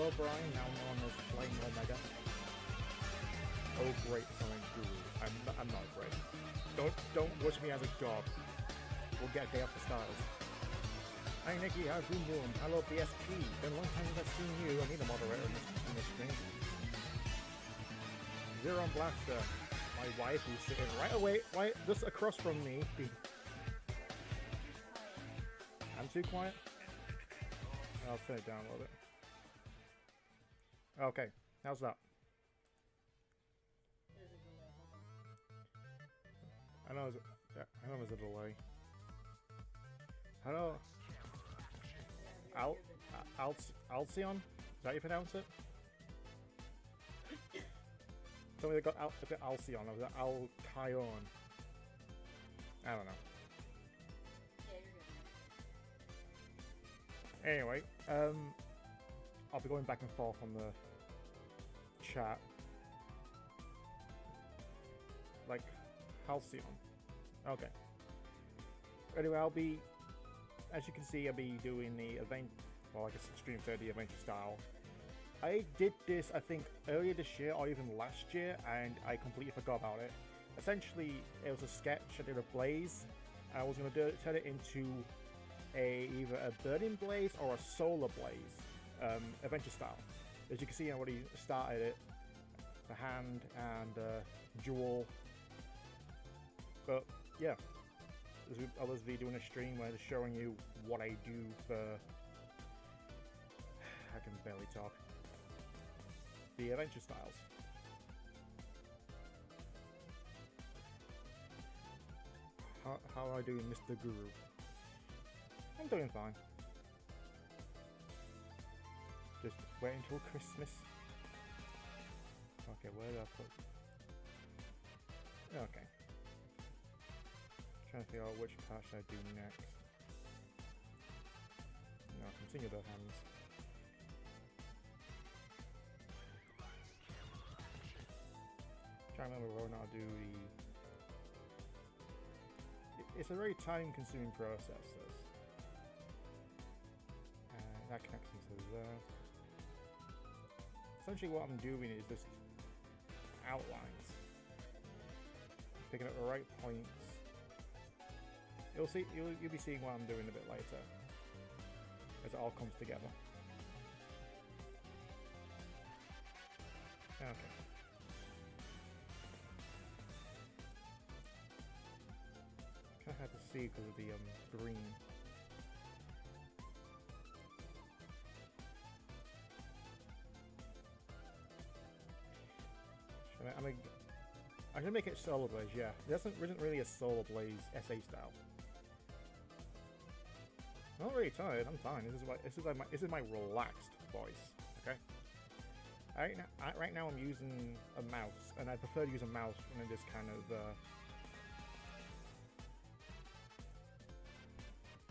Hello Brian, now known as Flame Omega. Oh great Sonicguru. I'm not great. Don't wish me as a god. We'll get a day off the starters. Hi Nikki, how's Boom Boom? Hello BSP. Been a long time since I've seen you. I need a moderator in this stream. Zero on Blaster. My wife who's sitting right away, right just across from me. I'm too quiet? I'll turn it down a little bit. Okay, how's that? I know there's a delay. Hello. Alcyon? Is that how you pronounce it? Tell me they got Alcyon, or was it Alcyon? I don't know. Yeah, you're good. Anyway, I'll be going back and forth on the chat. Like, Halcyon. Okay. Anyway, I'll be, as you can see, I'll be doing the event, well, I guess stream 30 adventure style. I did this, I think, earlier this year or even last year, and I completely forgot about it. Essentially, it was a sketch. I did a blaze, and I was going to turn it into either a burning blaze or a solar blaze, adventure style. As you can see, I already started it. The hand and jewel. But yeah, there's others be doing a stream where they're showing you what I do for. I can barely talk. The adventure styles. How are I doing, Mr. Guru? I'm doing fine. Just wait until Christmas. Okay, where did I put? Okay. Trying to figure out which part should I do next. No, continue the hands. Trying to remember whether or not I do the. It's a very time-consuming process. This. That connects into there. Essentially, what I'm doing is just outlines, picking up the right points. You'll be seeing what I'm doing a bit later as it all comes together. Okay. Kind of hard to see because of the green. I'm gonna make it solar blaze. Yeah, this isn't really a solar blaze SA style. I'm not really tired. I'm fine. This is my relaxed voice. Okay. Right now I'm using a mouse, and I prefer to use a mouse when it is kind of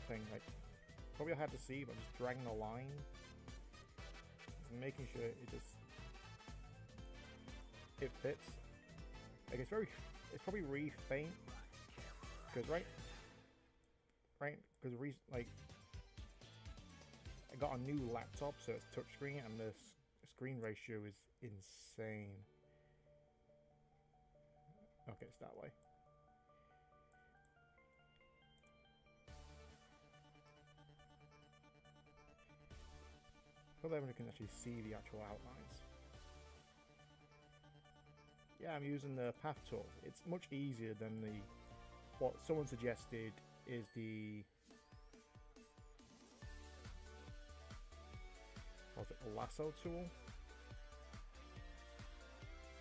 thing. Like probably hard to see, but I'm just dragging the line, just making sure it fits. Like it's probably really faint because because like I got a new laptop, so it's touchscreen, and the screen ratio is insane. Okay, it's that way. Hope everyone can actually see the actual outlines. Yeah, I'm using the path tool. It's much easier than what someone suggested is the what's it, a lasso tool?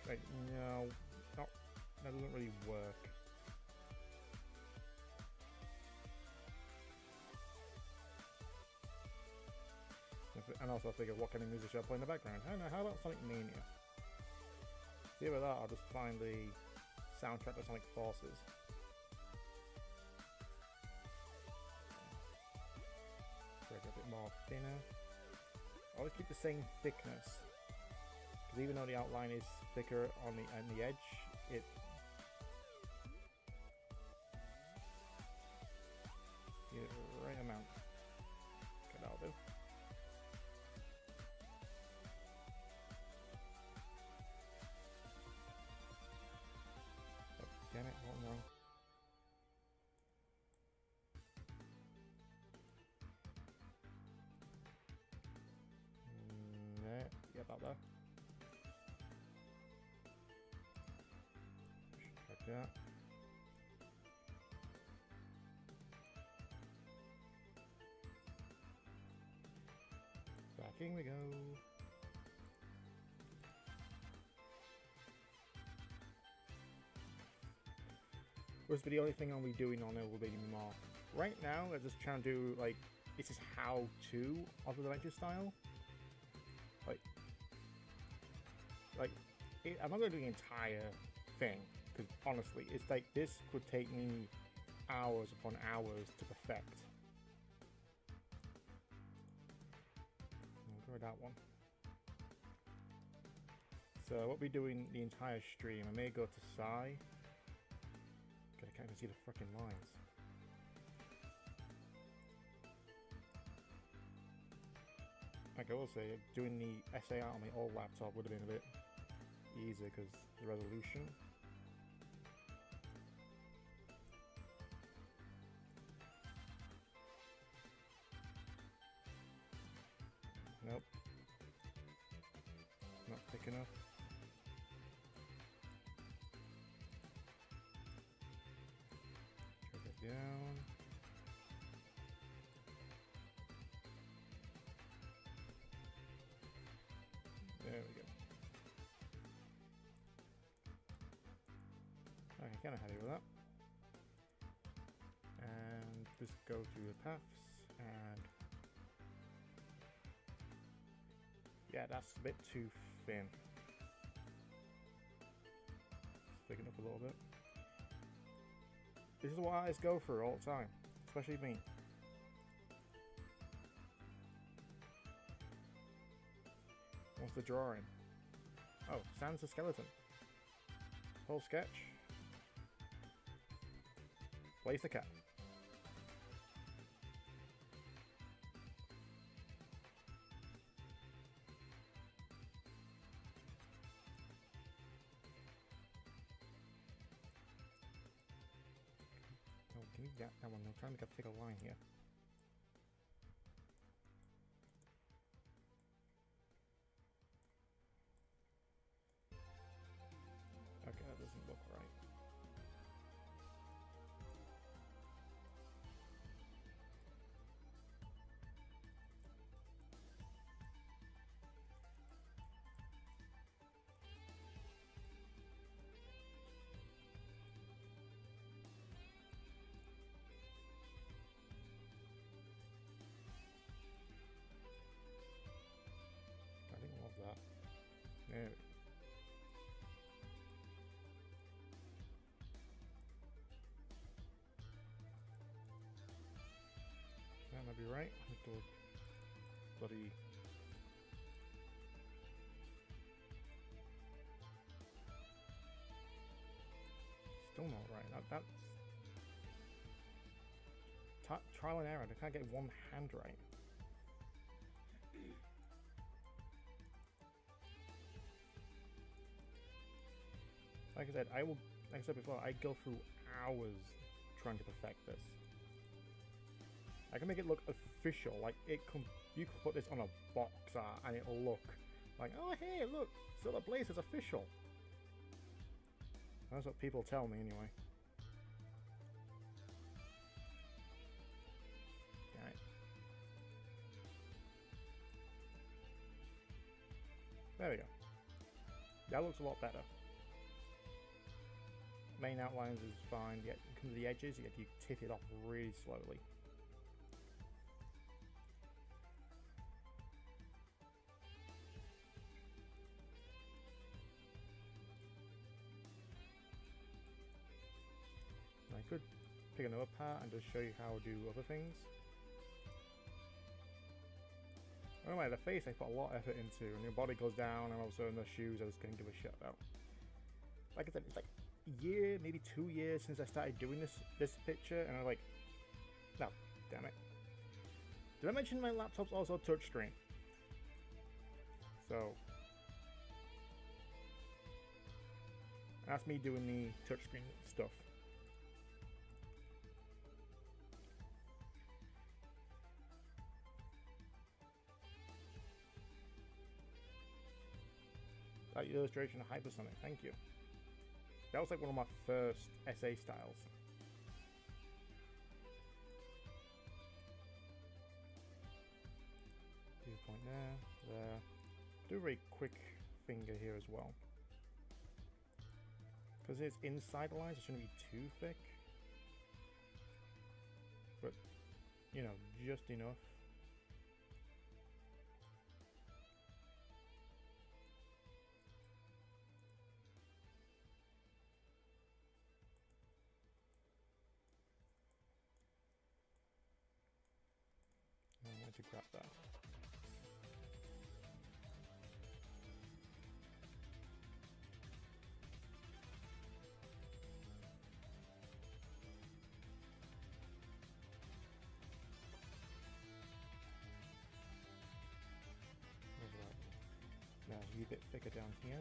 Right, no, that doesn't really work. And also I figured, what kind of music should I play in the background? I don't know, how about Sonic Mania? See with that, I'll just find the soundtrack to Sonic Forces. Break it a bit more thinner. Always keep the same thickness, because even though the outline is thicker on the edge, it get the right amount. Okay, that'll do. get that there. Like that. Back in we go. Was the only thing I'll be doing on it will be more. Right now, I'm just trying to do like this is how to of the adventure style. I'm not going to do the entire thing because honestly, it's like this could take me hours upon hours to perfect. I'll go with that one. So what we're doing the entire stream, I may go to Sai. God, I can't even see the fucking lines. Like I will say, doing the SA out on my old laptop would have been a bit easier because the resolution. Nope. Not thick enough. Drag it down. There we go. Okay, kind of happy with that. And just go through the paths and yeah, that's a bit too thin. It's thicken up a little bit. This is what artists go through all the time, especially me. What's the drawing? Oh, sans a skeleton. Whole sketch. Place a cat. Oh, give me that one. I'm trying to get a thicker line here. Okay, that doesn't look right. I didn't love that. There we go. That might be right. I have to bloody. Still not right. That's trial and error. I can't get one hand right. Like I said, like I said before, I go through hours trying to perfect this. I can make it look official, like you could put this on a box art and it'll look like, oh hey, look, Solar Blaze is official. That's what people tell me anyway. Right. There we go. That looks a lot better. Main outlines is fine, yet you come to the edges, yet you tip it off really slowly. I could pick another part and just show you how to do other things. Anyway, the face I put a lot of effort into, and your body goes down, and also in the shoes I was going to give a shit about. Like I said, it's like a year, maybe 2 years since I started doing this picture, and I'm like, no, damn it. Did I mention my laptop's also touchscreen? So that's me doing the touchscreen stuff. That illustration of hypersonic, thank you. That was like one of my first SA styles. Do a point there. Do a very quick finger here as well. Because it's inside the lines, it shouldn't be too thick. But, you know, just enough. I'm going to grab that. Now a bit thicker down here.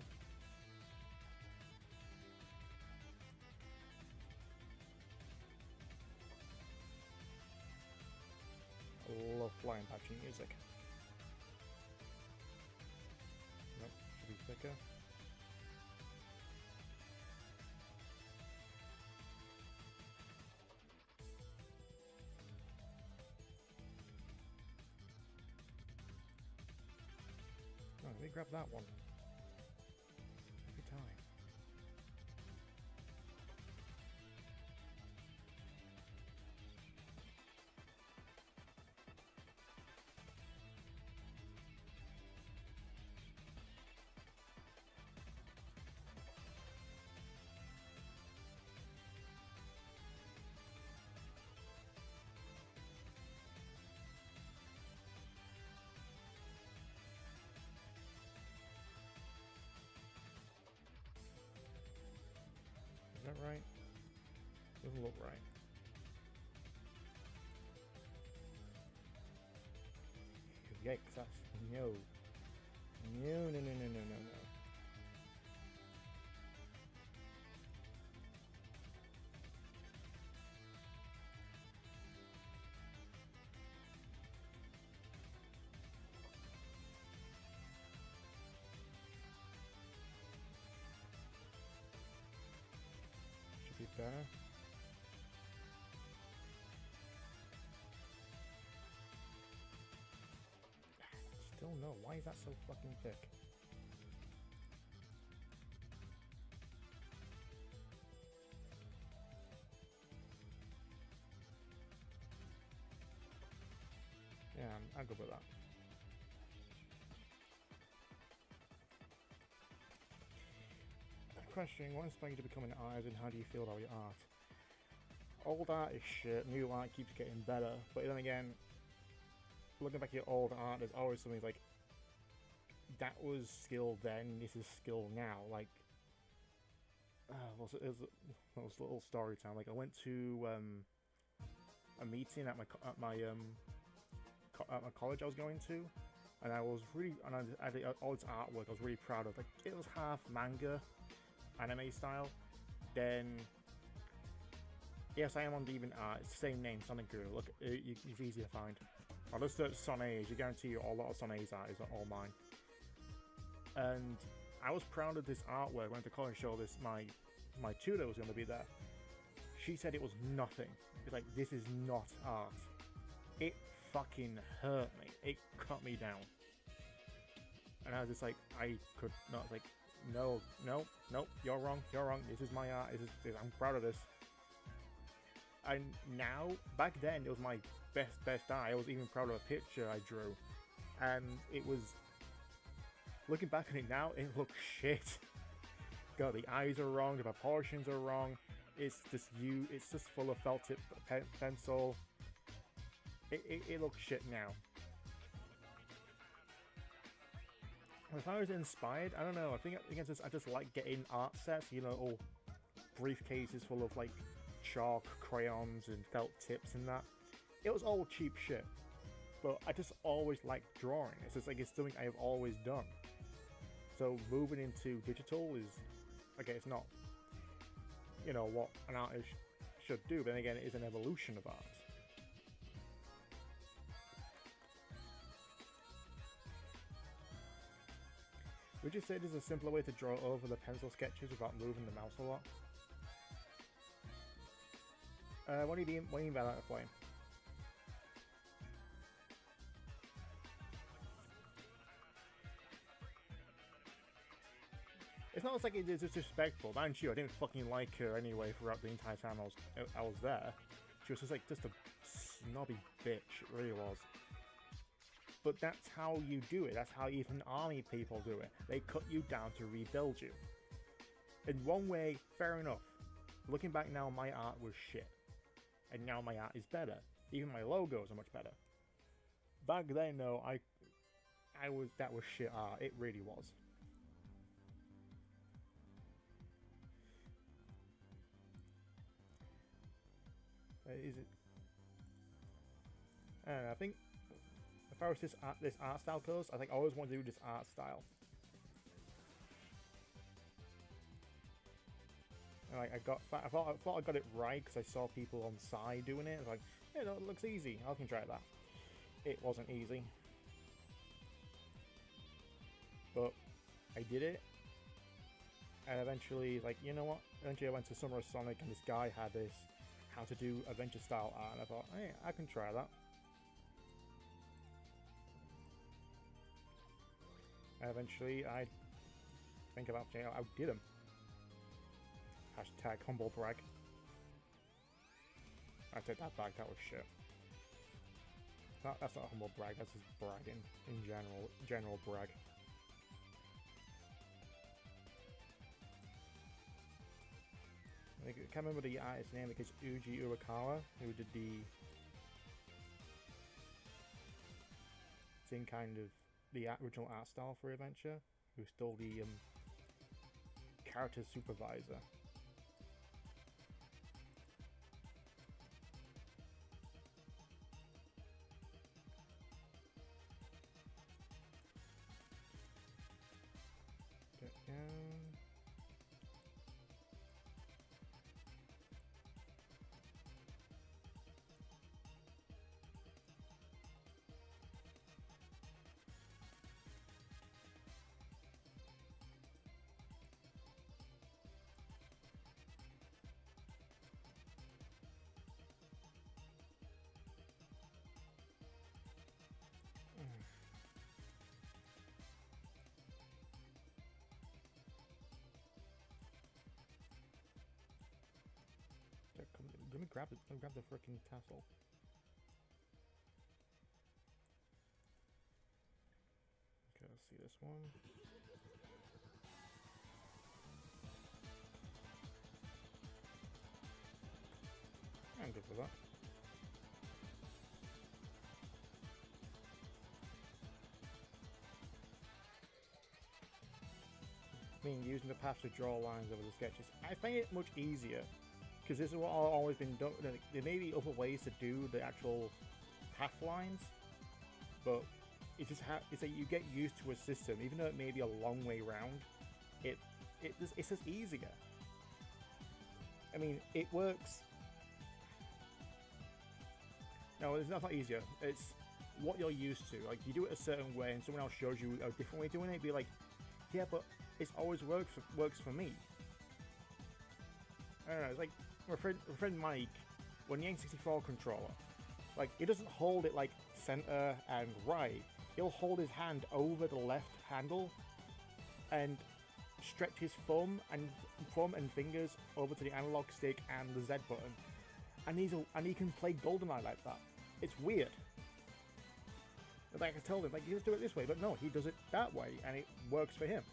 I love flying patching music. Nope, should be thicker. Oh, let me grab that one. Every time. Is that right? Doesn't look right. Yikes, that's no. No. Should be better. Still no. Why is that so fucking thick? Yeah, I'll go with that. Question, what inspired you to become an artist and how do you feel about your art? Old art is shit, new art keeps getting better, but then again, looking back at your old art, there's always something like, that was skill then, this is skill now, like, it was a little story time, like I went to a meeting at my college I was going to, and I was really, and I did all this artwork I was really proud of, like, it was half manga, anime style, then yes, I am on DeviantArt. It's the same name, Sonicguru. Look, it's easy to find. I'll just search Sonage. I guarantee you a lot of Sonage's art is all mine. And I was proud of this artwork. I went to college and showed this. My tutor was going to be there. She said it was nothing. It's like, this is not art. It fucking hurt me. It cut me down. And I was just like, I could not, like, no, you're wrong, this is my art, I'm proud of this. And now, back then, it was my best art. I was even proud of a picture I drew. And it was, looking back on it now, it looks shit. God, the eyes are wrong, the proportions are wrong, it's just full of felt tip pencil. It looks shit now. If I was inspired, I don't know, I think I just like getting art sets, you know, all briefcases full of like chalk, crayons and felt tips and that. It was all cheap shit, but I just always liked drawing. It's just like, it's something I have always done. So moving into digital is, okay, it's not, you know, what an artist should do, but then again, it is an evolution of art. Would you say there's a simpler way to draw over the pencil sketches without moving the mouse a lot? What do you mean by that, Flame? It's not like it is disrespectful. Mind you, I didn't fucking like her anyway throughout the entire time I was there. She was just like just a snobby bitch, it really was. But that's how you do it. That's how even army people do it. They cut you down to rebuild you. In one way, fair enough. Looking back now, my art was shit. And now my art is better. Even my logos are much better. Back then, though, that was shit art. It really was. Is it? I don't know, I think as far as this art style goes, I think I always want to do this art style. And like I thought I got it right because I saw people on side doing it. I was like, yeah, no, it looks easy. I can try that. It wasn't easy, but I did it. And eventually, like, you know what? Eventually I went to Summer of Sonic and this guy had this how to do adventure style art, and I thought, hey, I can try that. And eventually I think about, you know, I did them. Hashtag humble brag. I take that back, that was shit. That's not a humble brag, that's just bragging in general brag. I can't remember the artist's name, because Uji Urakawa, who did the same kind of the original art style for Adventure, who's still the character supervisor. Let me grab it. Let me grab the freaking tassel. Okay, let's see this one. I'm good for that. I mean, using the path to draw lines over the sketches. I find it much easier. Because this is what I've always been done. There may be other ways to do the actual path lines, but it's just it's that you get used to a system, even though it may be a long way round. It's just easier. I mean, it works. No, it's not easier. It's what you're used to. Like, you do it a certain way, and someone else shows you a different way of doing it. Be like, yeah, but it's always works for me. I don't know. It's like my friend Mike, when the N64 controller, like, he doesn't hold it like center and right. He'll hold his hand over the left handle and stretch his thumb and fingers over to the analog stick and the Z button, and he can play GoldenEye like that. It's weird. Like, I told him, like, you just do it this way, but no, he does it that way, and it works for him.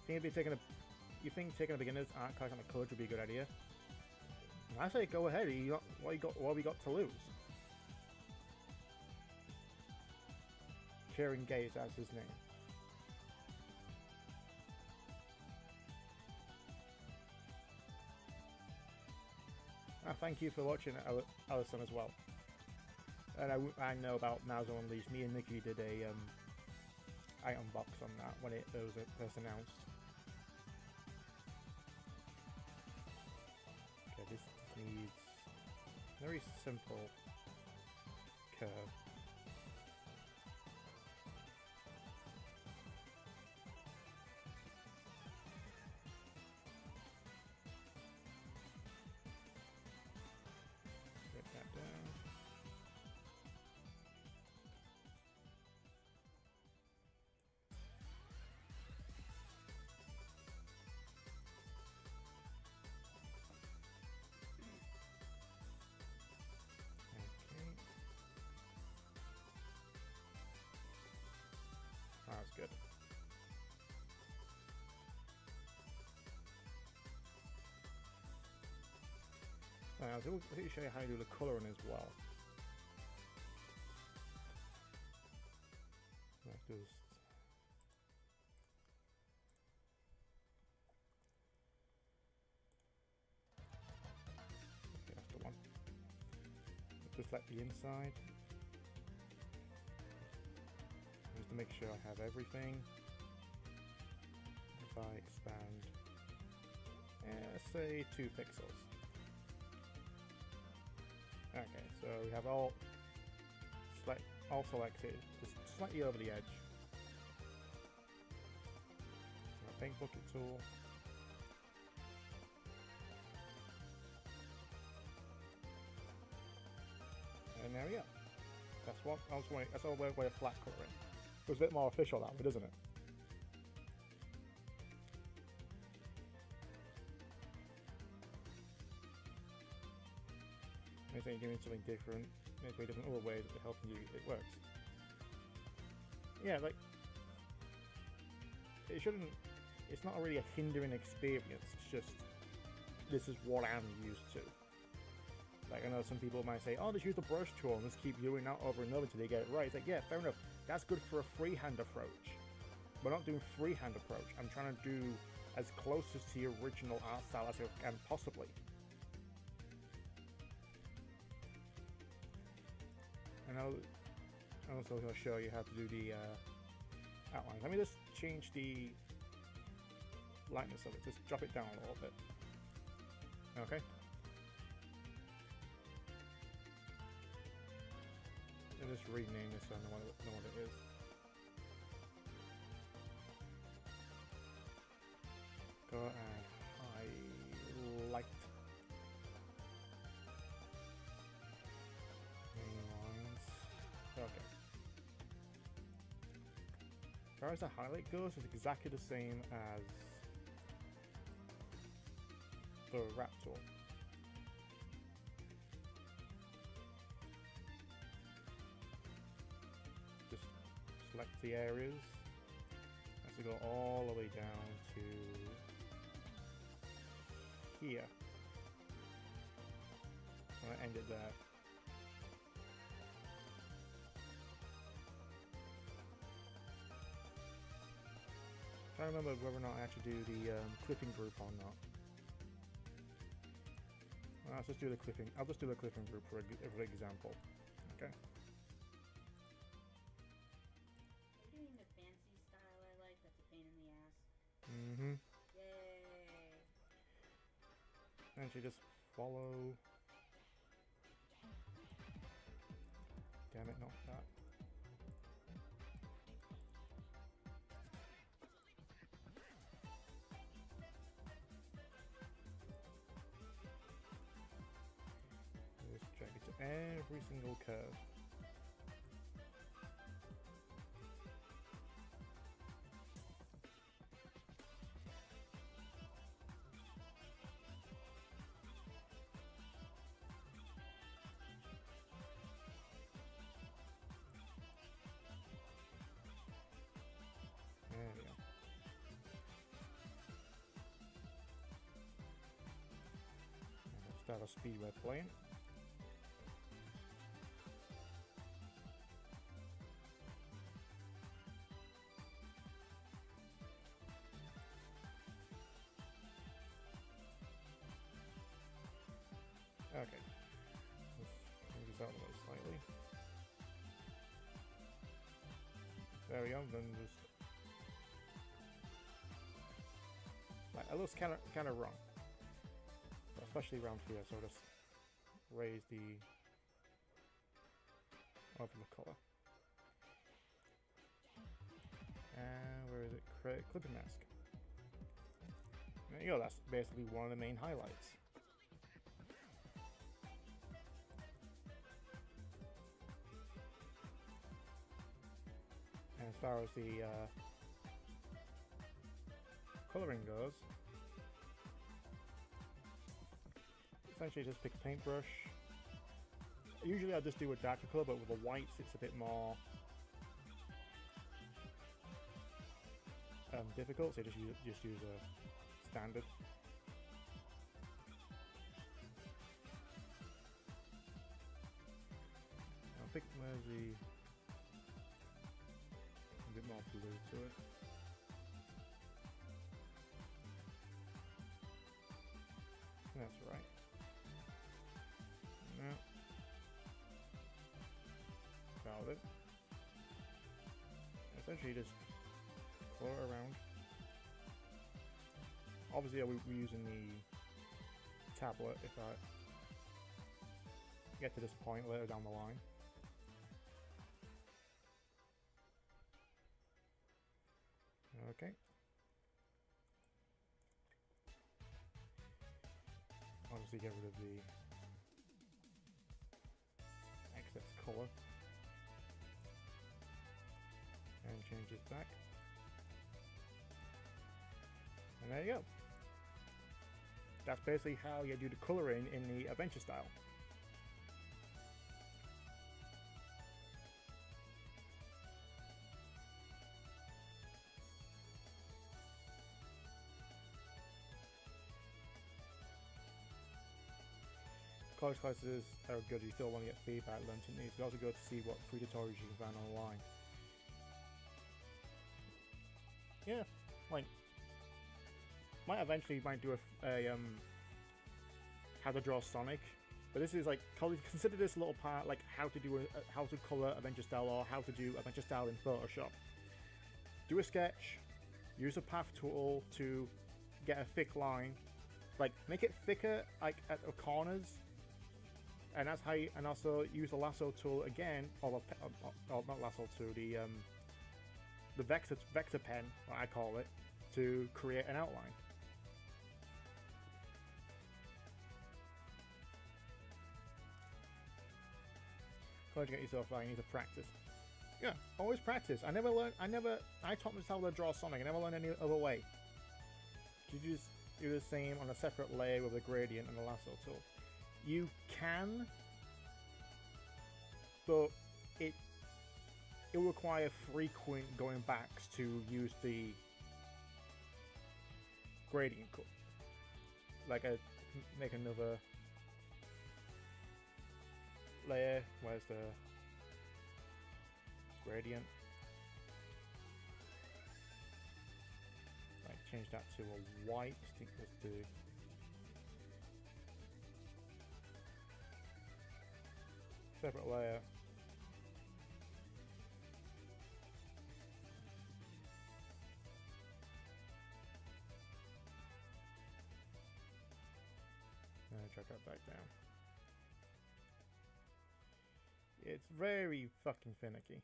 You think taking a beginner's art class on the college would be a good idea? I say go ahead. What have we got to lose? Kieran Gaze, that's his name. Thank you for watching, Alison, as well. And I know about Nazo Unleashed. Me and Nikki did a item box on that when it was first announced. Okay, this needs very simple curve. So let me show you how you do the colouring as well. Let's just okay, that's the one. Just select the inside, just to make sure I have everything. If I expand, say 2 pixels. Okay, so we have all selected, just slightly over the edge. So paint bucket tool. And there we go. That's what I was wanting. That's all way of flat coloring. It was a bit more official that way, doesn't it? Maybe you're doing something different. Maybe different other ways of helping you. It works. Yeah, like it shouldn't. It's not really a hindering experience. It's just this is what I'm used to. Like I know some people might say, "Oh, just use the brush tool and just keep doing that over and over until they get it right." It's like, yeah, fair enough. That's good for a freehand approach. We're not doing freehand approach. I'm trying to do as close as to the original art style as I can possibly. And I'll also show you how to do the outlines. Let me just change the lightness of it. Just drop it down a little bit. Okay. And just rename this so I know what it is. Go and highlight. Okay. As far as the highlight goes, it's exactly the same as the wrap tool. Just select the areas. Has to go all the way down to here. I'm gonna end it there. I can't remember whether or not I actually do the clipping group or not. Well, let's just do the clipping. I'll just do the clipping group for example. Okay. Are you doing the fancy style I like? That's a pain in the ass. Mm-hmm. Yay. And she just follow. Damn it, not that. Just drag it to every single curve. There we go. And let's start a speed we're playing. Okay. Let's move this out of the way slightly. There we go, then just like it looks kind of wrong, especially around here. So just raise the overlay color. And where is it? Create clipping mask. There you go. That's basically one of the main highlights. And as far as the coloring goes, essentially just pick a paintbrush. Usually I just do a darker color, but with the whites it's a bit more difficult, so just use a standard. pick where's the a bit more blue to it. That's right. No. Found it. Essentially just color it around. Obviously we're using the tablet if I get to this point later down the line. Okay. Obviously get rid of the excess color and change this back. And there you go. That's basically how you do the coloring in the adventure style. College classes are good, you still want to get feedback, learn some things. It's also good to see what free tutorials you can find online. Yeah, like, might eventually do a how to draw Sonic, but this is like, consider this little part like how to do how to color adventure style or how to do adventure style in Photoshop. Do a sketch, use a path tool to get a thick line, like make it thicker like at the corners. And that's how you, and also use the lasso tool again, or not lasso tool, the vector pen, what I call it, to create an outline. College, get yourself right, you need to practice. Yeah, always practice. I taught myself how to draw Sonic. I never learned any other way. You just do the same on a separate layer with a gradient and a lasso tool. You can, but it will require frequent going backs to use the gradient cut. Like make another layer. Where's the gradient? Like change that to a white. Let's do. Separate layer. And drag that back down. It's very fucking finicky.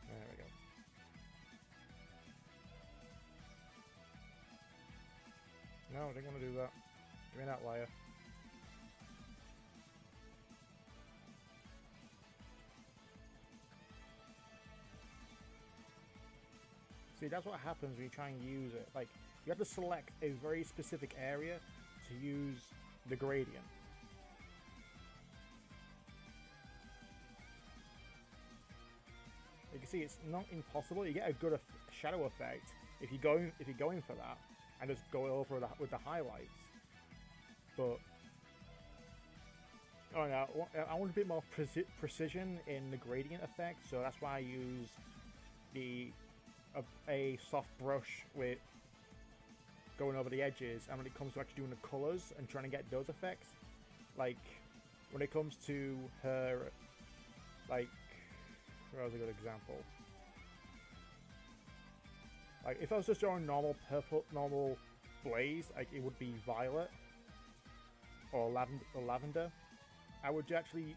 There we go. No, I didn't want to do that. Give me that layer. See, that's what happens when you try and use it. Like, you have to select a very specific area to use the gradient. You can see it's not impossible. You get a good shadow effect if you're going for that and just go over that with the highlights. But I don't know. I want a bit more precision in the gradient effect, so that's why I use a soft brush with going over the edges. And when it comes to actually doing the colors and trying to get those effects, like when it comes to her, like. Where was a good example? Like if I was just drawing normal blaze, like it would be violet or lavender. I would actually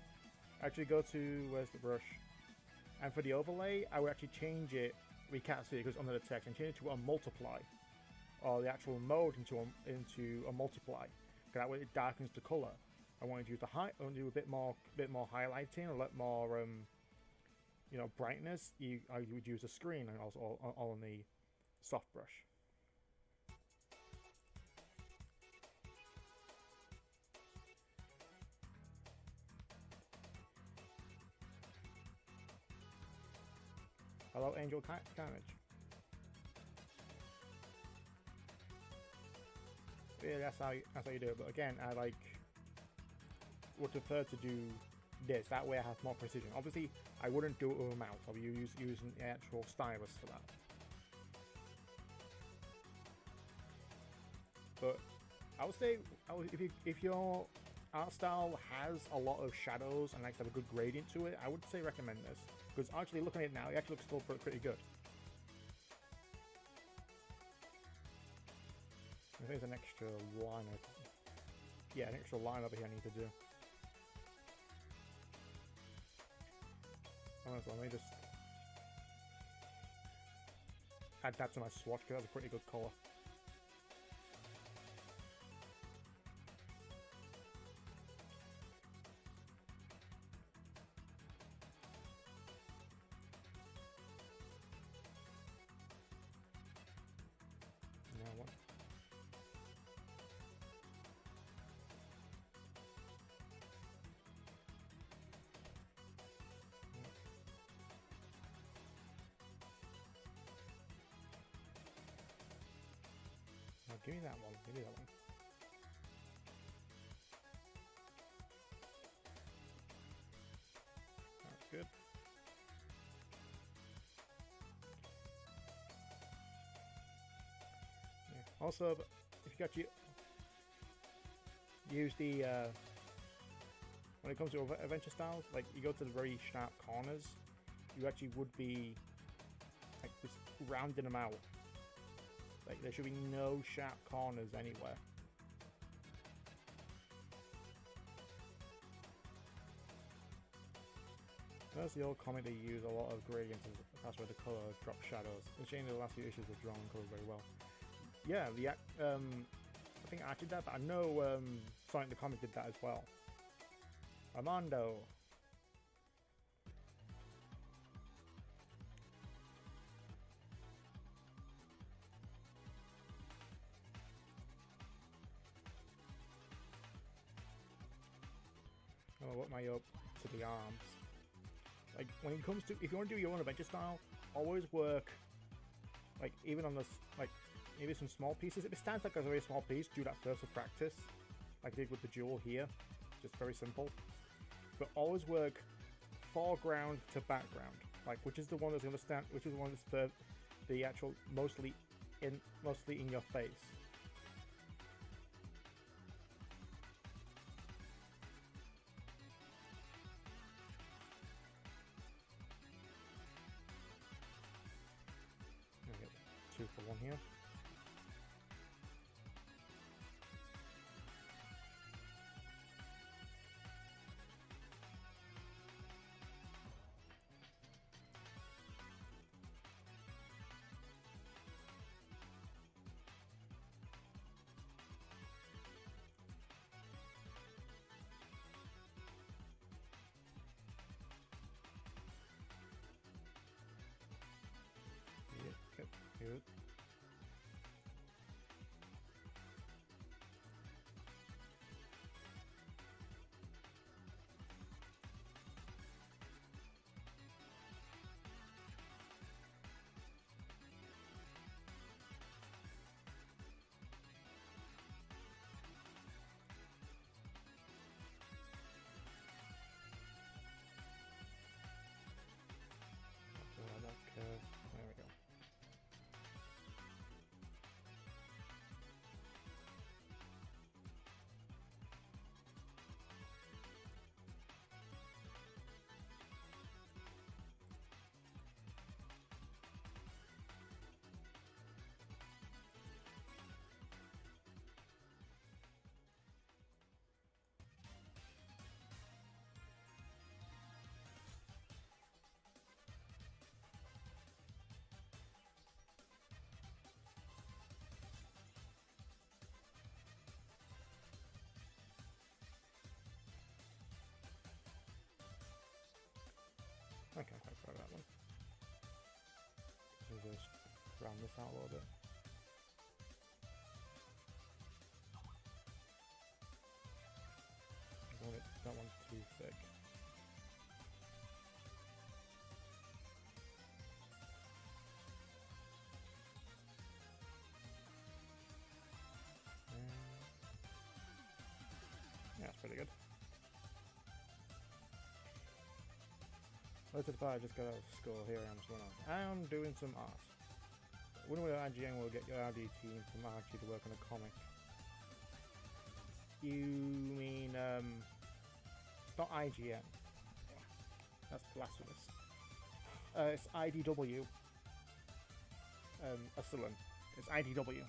go to where's the brush, and for the overlay, I would actually change it. We can't see it because under the text, and change it to a multiply, or the actual mode into a multiply. Because that way it darkens the color. I want to use I want to do a bit more highlighting, a lot more brightness, you would use a screen and also all on the soft brush. Hello, Angel Carnage. Yeah, that's how you do it. But again, I would prefer to do this. That way, I have more precision. Obviously, I wouldn't do it with a mouse. I'll be using the actual stylus for that. But I would say, if your art style has a lot of shadows and likes to have a good gradient to it, I would say recommend this. Because actually looking at it now, it actually looks still pretty good. I think there's an extra line. Yeah, an extra line over here I need to do. Let me just add that to my swatch because that's a pretty good colour. Now what? Now give me that one. Give me that one. That's good. Yeah. Also, if you got to use the when it comes to adventure styles, like you go to the very sharp corners, you actually would be like just rounding them out. Like there should be no sharp corners anywhere. That's the old comic they use a lot of gradients, that's where the colour drops shadows. It's changed the last few issues of drawing colours very well. Yeah, I think I did that, but I know Sonic the Comic did that as well. Armando. Oh, what am I up to the arms? Like when it comes to, if you want to do your own adventure style, always work like even on this, like maybe some small pieces. If it stands like a very small piece, do that first for practice, like I did with the jewel here. Just very simple. But always work foreground to background, like which is the one that's going to stand, which is the one that's the actual mostly in your face. Get 2 for 1 here. Good. That curve. There we go. Okay, I'll try that one. We'll just round this out a little bit. Don't want it too thick. Yeah, that's pretty good. Later the I just got out of school. Here I am, what's going on? I'm doing some art. When we're at IGN, we'll get your RD team from Archie to work on a comic. You mean, not IGN. That's blasphemous. It's IDW. Asylum. It's IDW.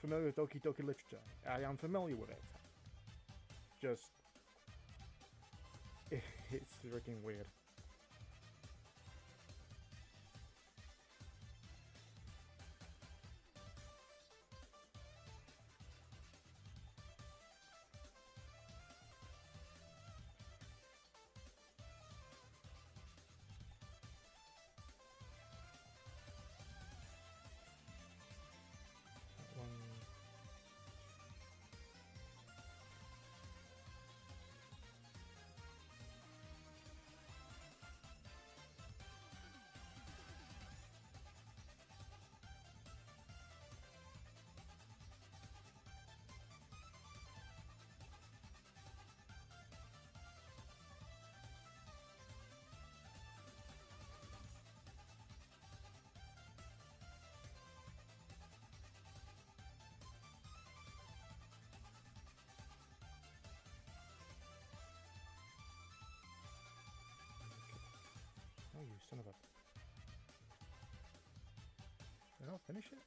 Familiar with Doki Doki literature? I am familiar with it. Just... it's freaking weird. Oh, you son of a... Did I not finish it?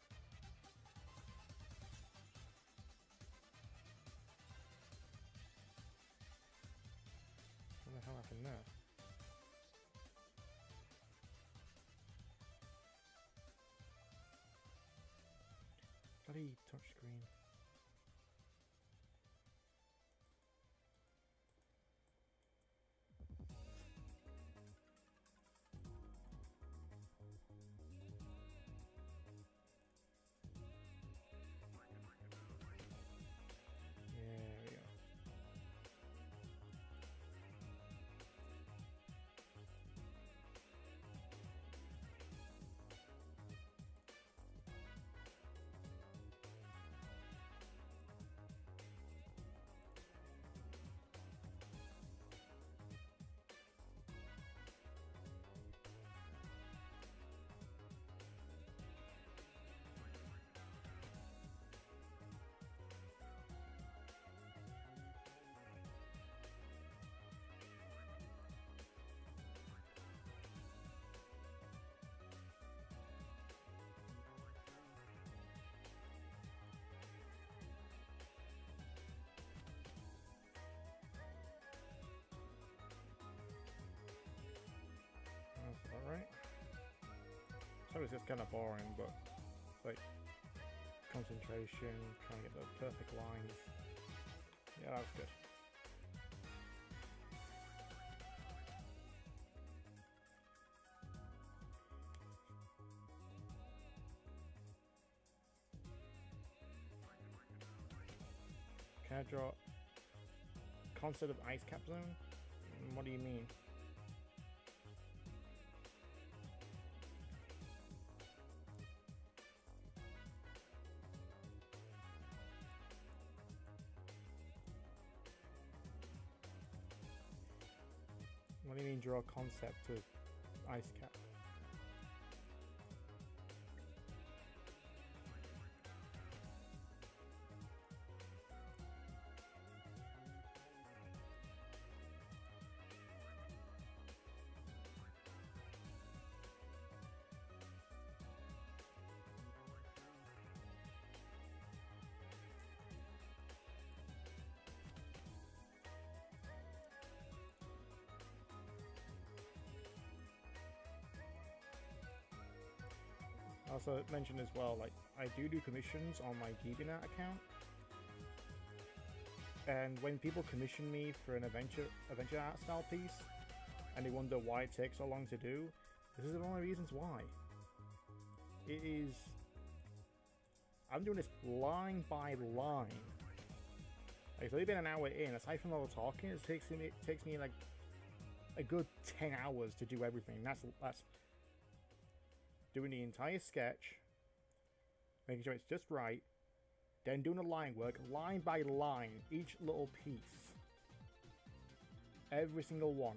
What the hell happened there? Bloody touchscreen. Alright. So it's just kind of boring, but it's like concentration, trying to get the perfect lines. Yeah, that was good. Can I draw concept of ice cap zone? What do you mean? What do you mean draw concept of ice cap? Also mention as well, like I do commissions on my GBNat account, and when people commission me for an adventure art style piece, and you wonder why it takes so long to do, this is one of the reasons why. It is... I'm doing this line by line. Like, it's only been an hour in. Aside from all the talking, it takes me like a good 10 hours to do everything. That's doing the entire sketch, making sure it's just right, then doing the line work, line by line, each little piece. Every single one.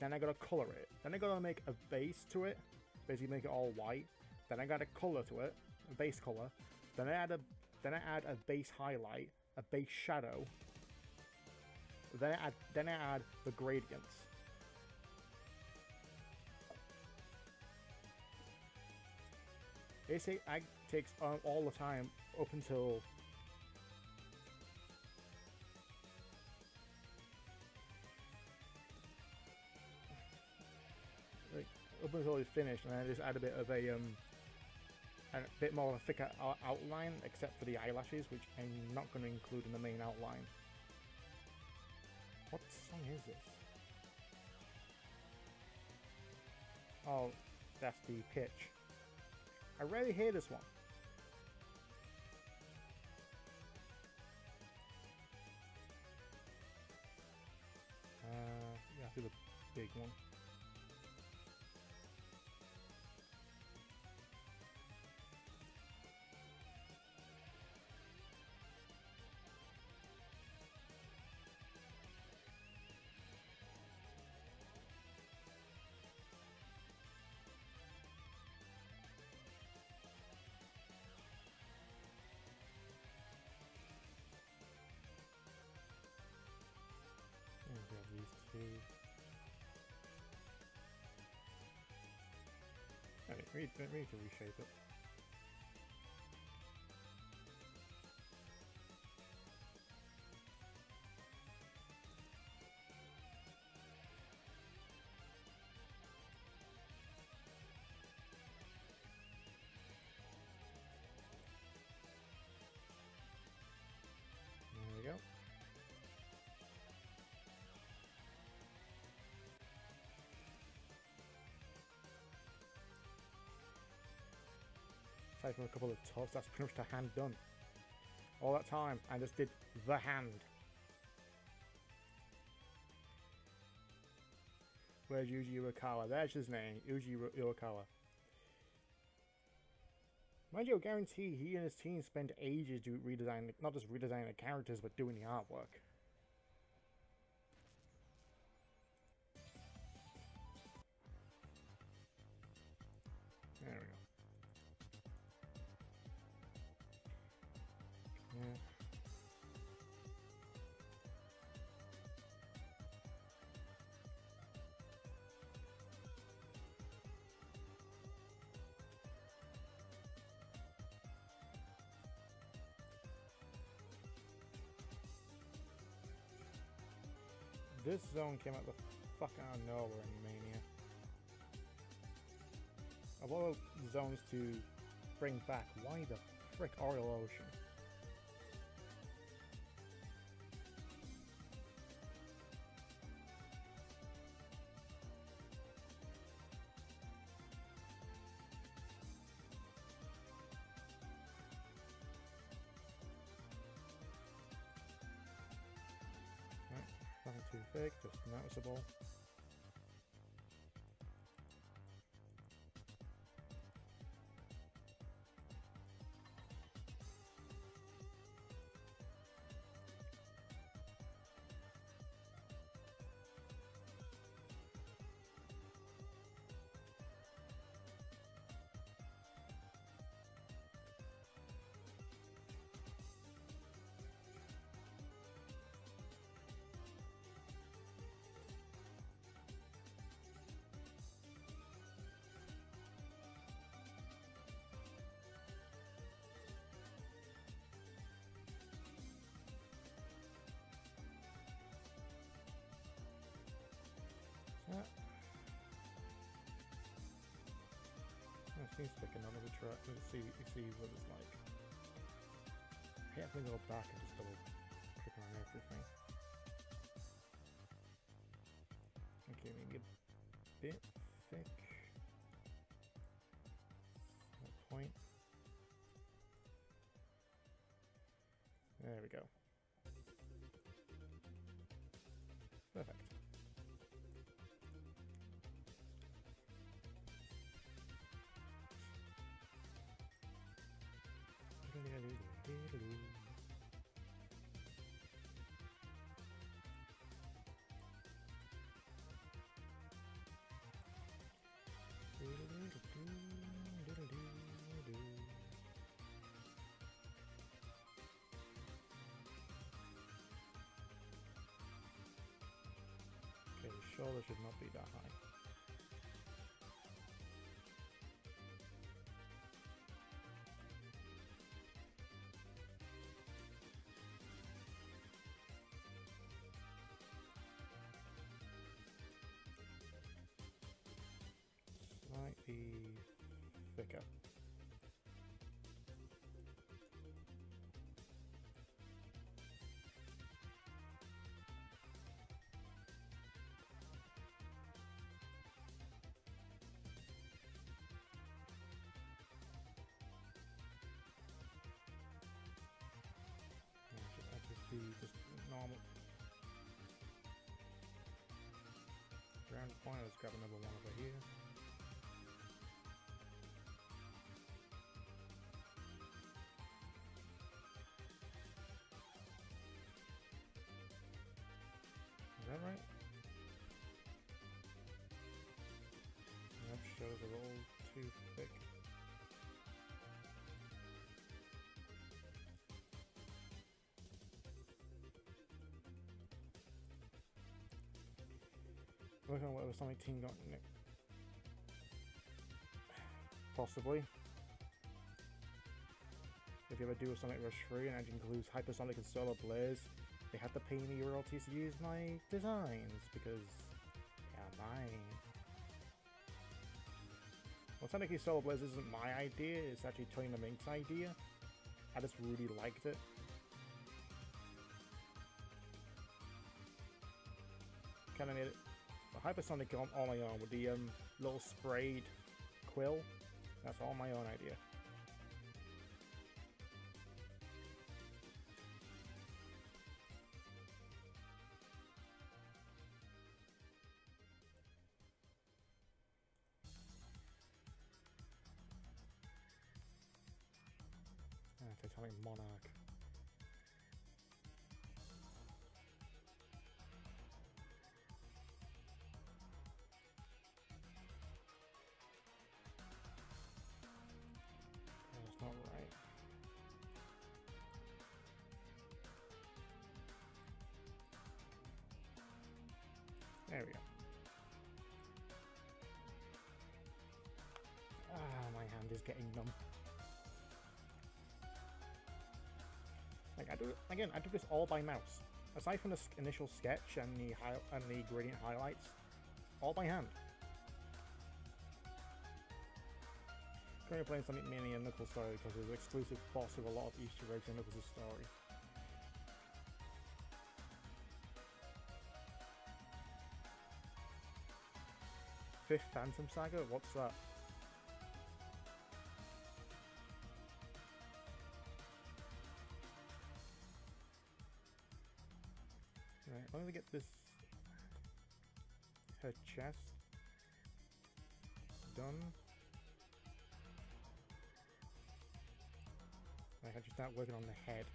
Then I gotta color it. Then I gotta make a base to it, basically make it all white. Then I gotta color to it, a base color. Then I add a base highlight, a base shadow. Then I add the gradients. It takes all the time up until it's finished, and I just add a bit of a bit more of a thicker outline, except for the eyelashes, which I'm not going to include in the main outline. What song is this? Oh, that's the pitch. I rarely hear this one. Yeah, I'll do the big one. Grab these two. Alright, we need to reshape it. There we go. Aside from a couple of tufts, that's pretty much the hand done. All that time, I just did the hand. Where's Yuji Urukawa? There's his name, Yuji Urukawa. Mind you, I guarantee he and his team spent ages redesigning, not just redesigning the characters, but doing the artwork. There we go. Yeah. This zone came out the fuck out of nowhere in Mania. Of all the zones to bring back, why the frick Oriole Ocean? Nothing too big, just noticeable. It seems like another track. Let's see what it's like. I have to go back and just double click on everything. Okay, maybe bit thick. That point. There we go. Perfect. Okay, the shoulder should not be that high. Slightly thicker. That should be just normal. Round point, let's grab another one over here. Is that right? That shows a little too thick. Working on whatever Sonic Team got in it. Possibly. If you ever do a Sonic Rush 3 and it includes Hypersonic and Solar Blaze, they have to pay me royalties to use my designs because they're mine. Well, technically Solar Blaze isn't my idea, it's actually Tony the Mink's idea. I just really liked it. Kinda made it. Hypersonic on my own with the little sprayed quill. That's all my own idea. Titanic Monarch. That's not right. There we go. Ah, my hand is getting numb. Like I do this all by mouse. Aside from the initial sketch and the gradient highlights, all by hand. Currently playing Sonic Mania and Knuckles story because it's an exclusive boss with a lot of Easter eggs in Knuckles' story. Fifth Phantom Saga? What's that? Right, let me get this. Her chest done. Like I just start working on the head.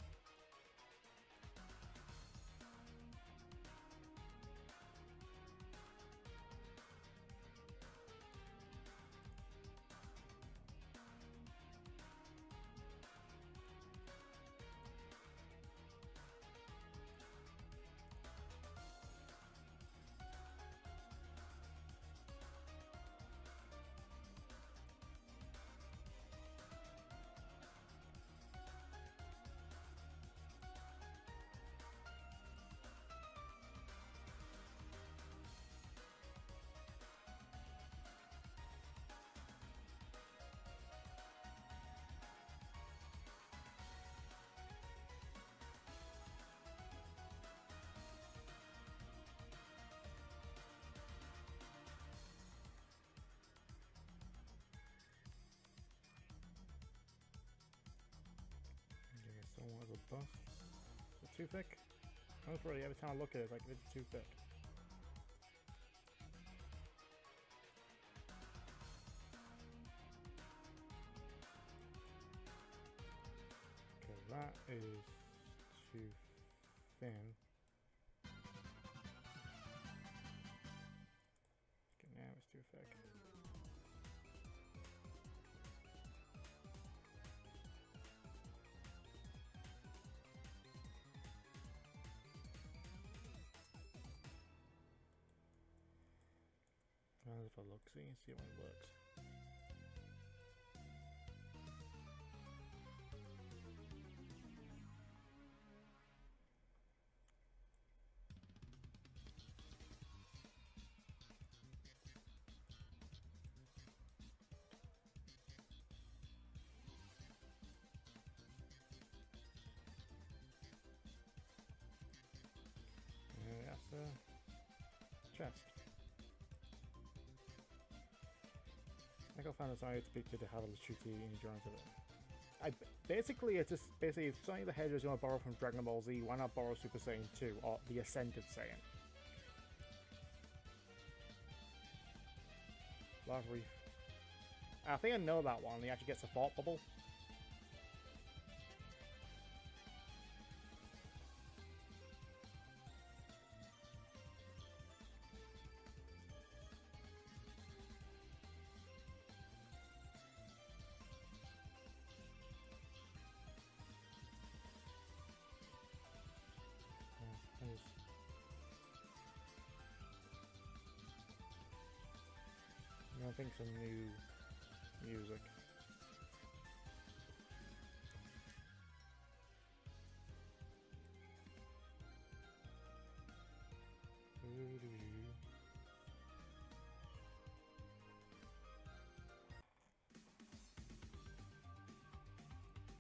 close. Is it too thick? Not really. Every time I look at it, it's like it's too thick. Okay, that is too thin. Okay, now it's too thick. If I look, see when it works. That's a chest. I think I'll find a side to speak to have a shooty endurance of it. Basically, it's just basically if Sonic the Hedgehog is going to borrow from Dragon Ball Z, why not borrow Super Saiyan 2 or the Ascended Saiyan? Love Reef. I think I know that one. He actually gets a thought bubble. I think some new music.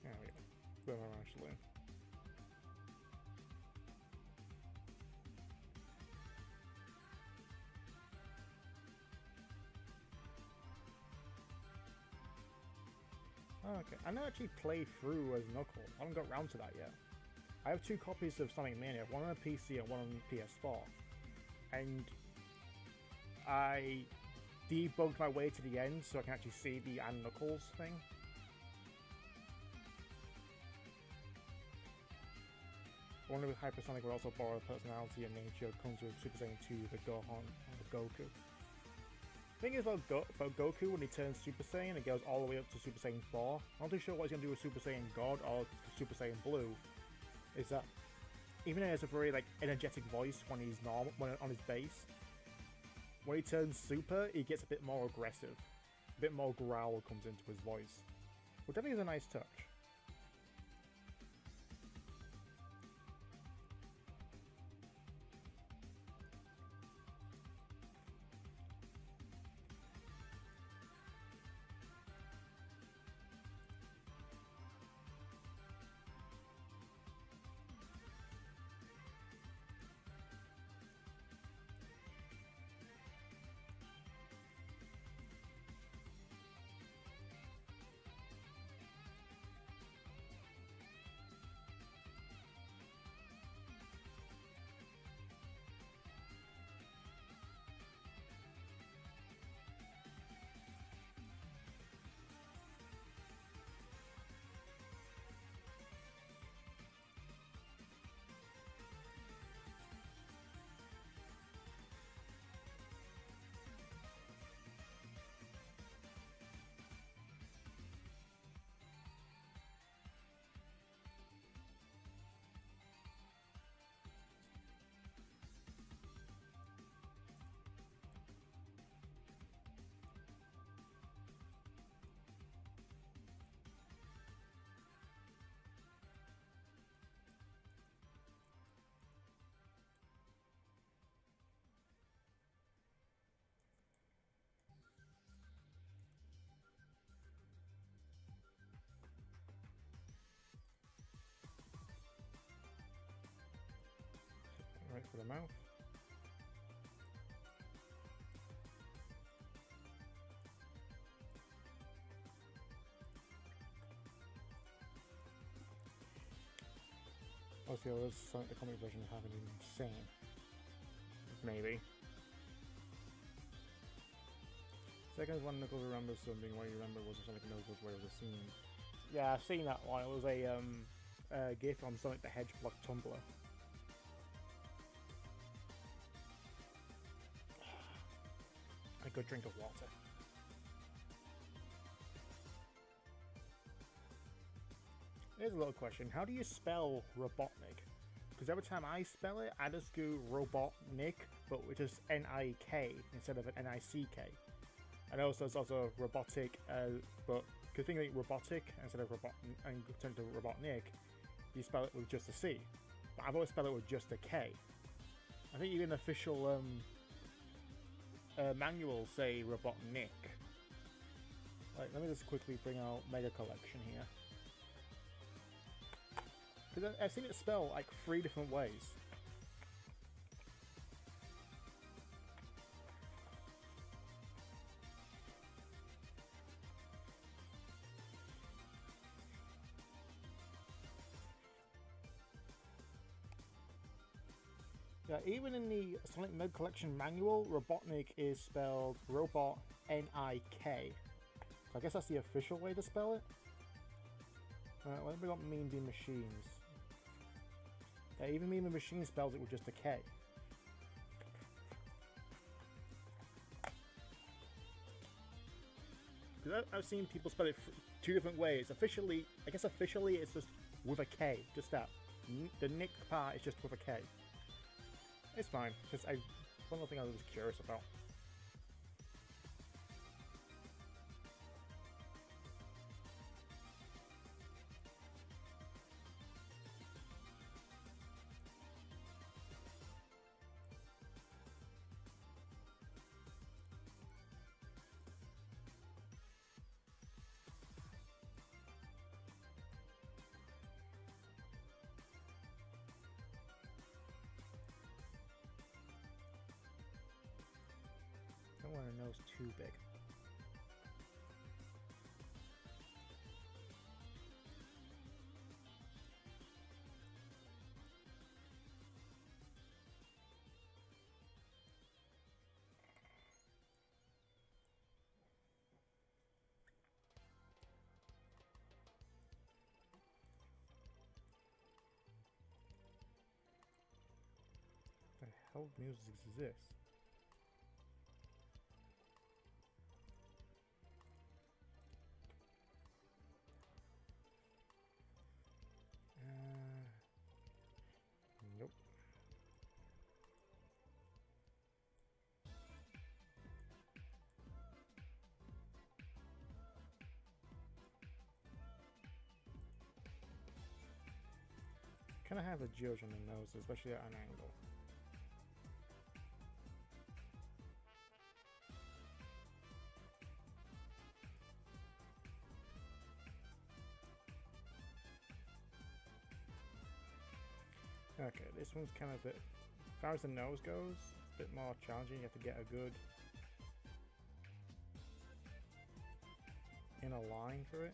There we go. Where am I actually? Okay, I never actually played through as Knuckles. I haven't got around to that yet. I have 2 copies of Sonic Mania, one on a PC and one on PS4. And I debugged my way to the end so I can actually see the and Knuckles thing. I wonder if Hypersonic would also borrow the personality and nature that comes with Super Saiyan 2, the Gohan and the Goku. The thing is about Goku, when he turns Super Saiyan, it goes all the way up to Super Saiyan 4. I'm not too sure what he's going to do with Super Saiyan God or Super Saiyan Blue. Is that even though he has a very energetic voice when he's normal, when on his base, when he turns Super, he gets a bit more aggressive. A bit more growl comes into his voice, which I think is a nice touch. Right for the mouth. Obviously, the comic version of having insane. Maybe. Second is when Knuckles remembers something. What you remember was Sonic Knuckles where it was a scene. Yeah, I've seen that one. It was a GIF on Sonic the Hedgehog Tumblr. A good drink of water. Here's a little question. How do you spell Robotnik? Because every time I spell it, I just go Robotnik, but with just N-I-K instead of an N-I-C-K. And also it's also robotic, but because think of robotic instead of robot and turn to Robotnik, you spell it with just a C. But I've always spelled it with just a K. I think even official manuals say Robotnik. Right, let me just quickly bring out Mega Collection here. Because I've seen it spelled like 3 different ways. Yeah, even in the Sonic Mega Collection manual, Robotnik is spelled Robot N-I-K. So I guess that's the official way to spell it. What we got Mean Bean Machines? Yeah, even Mean Bean Machine spells it with just a K. Because I've seen people spell it 2 different ways. Officially, I guess officially it's just with a K, just that. The Nick part is just with a K. It's fine, just one other thing I was curious about. I don't want her nose too big. What the hell music is this? Nope. Kind of have a judge on the nose, especially at an angle. Okay, this one's kind of a bit, as far as the nose goes, it's a bit more challenging. You have to get a good inner line for it.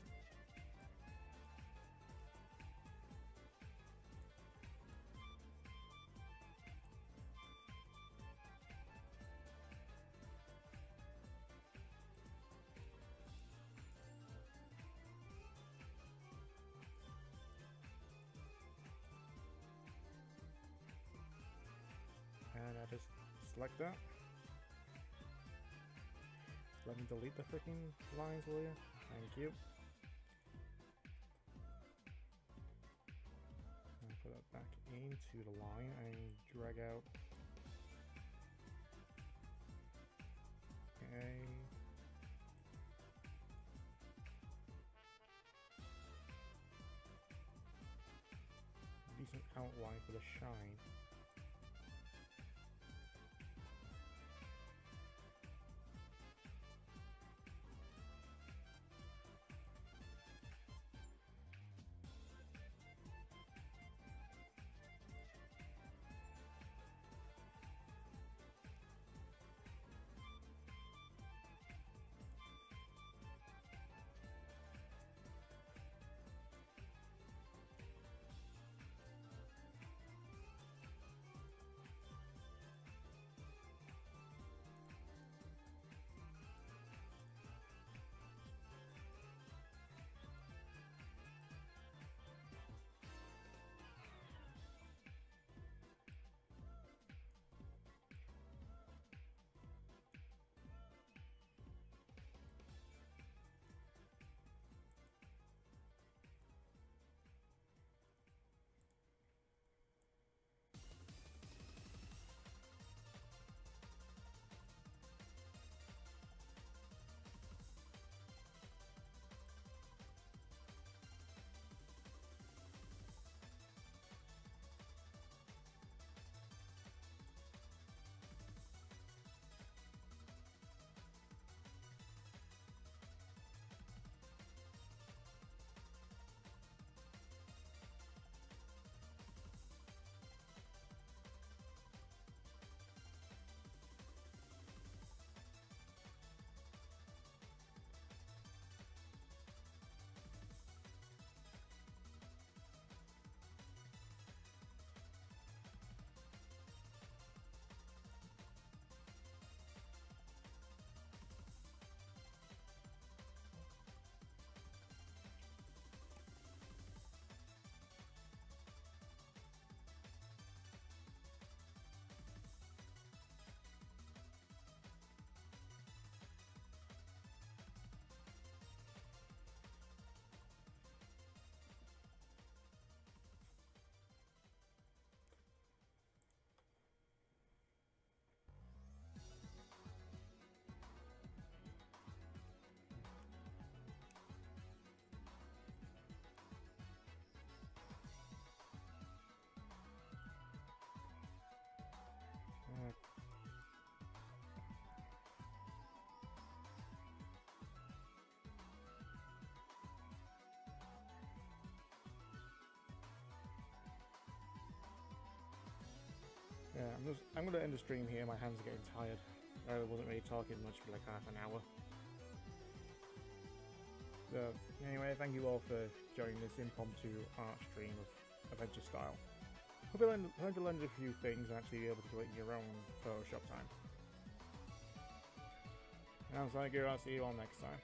And I just select that. Let me delete the freaking lines, will you? Thank you. And put that back into the line and drag out. Okay. Decent outline for the shine. I'm gonna end the stream here. My hands are getting tired. I wasn't really talking much for like half an hour. So anyway, thank you all for joining this impromptu art stream of Adventure Style. Hope you learned a few things and actually be able to do it in your own Photoshop time. And I'm Sonicguru. I'll see you all next time.